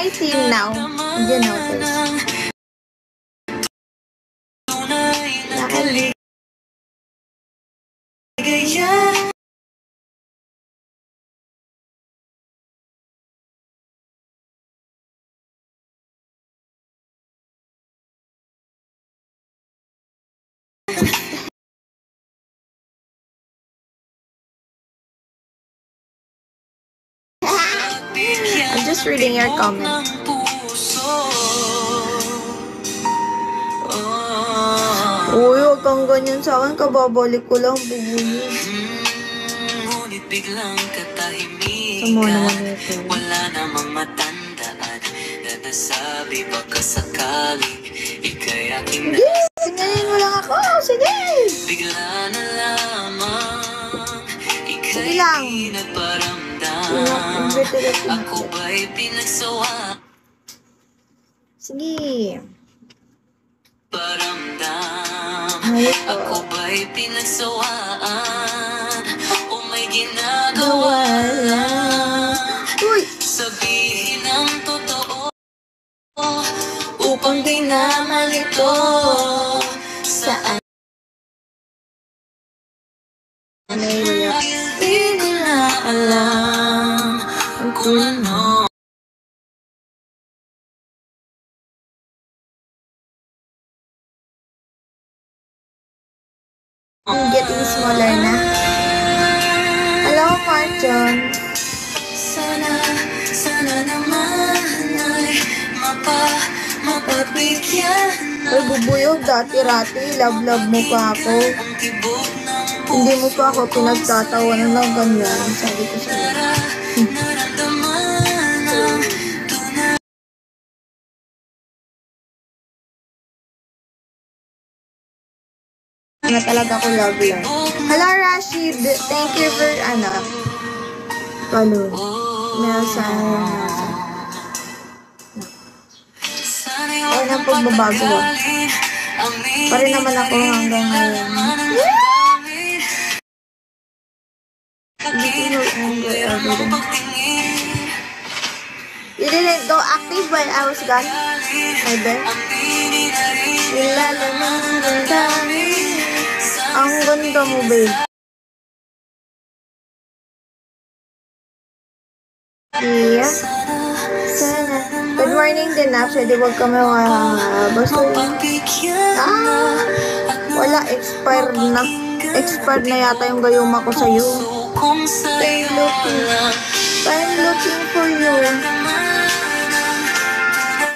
I see him now. Did you notice? I'm just reading your comment. Uy, huwag kang ganyan sa akin. Kababalik ko lang, bubuyog. Sama naman ito. Wala namang matandaan. Nanasabi baka sakali ikay aking nasa. Singayin mo lang ako. Sige! Bigla na lamang ikay nagparamdam. Ako ba'y pinagsawa? Sige. Paramdam. Ako ba'y pinagsawaan o may ginagawa lang? Sabihin ang totoo upang di na malito. Saan? Di ko na alam kung ano. I'm getting smaller na. Hello, Marjon. Sana naman ay mapabigyan. Ay, bubuyog, dati-rati, love-love mo pa ako. Hindi mo pa ako pinagtatawanan ng ganyan. Sabi ko sa'yo. Na talaga ko love lang. Hello, Rashid. Thank you for, follow. Nelson. Ay, nang pagbabago ah. Pare naman ako hanggang ngayon. You didn't go active while I was gone. My bad. Ang ganda mo, babe. Yeah. Sana. Good morning din, actually. Huwag kami basta wala. Expired na. Expired na yata yung gayuma ko sa'yo. I'm looking for you.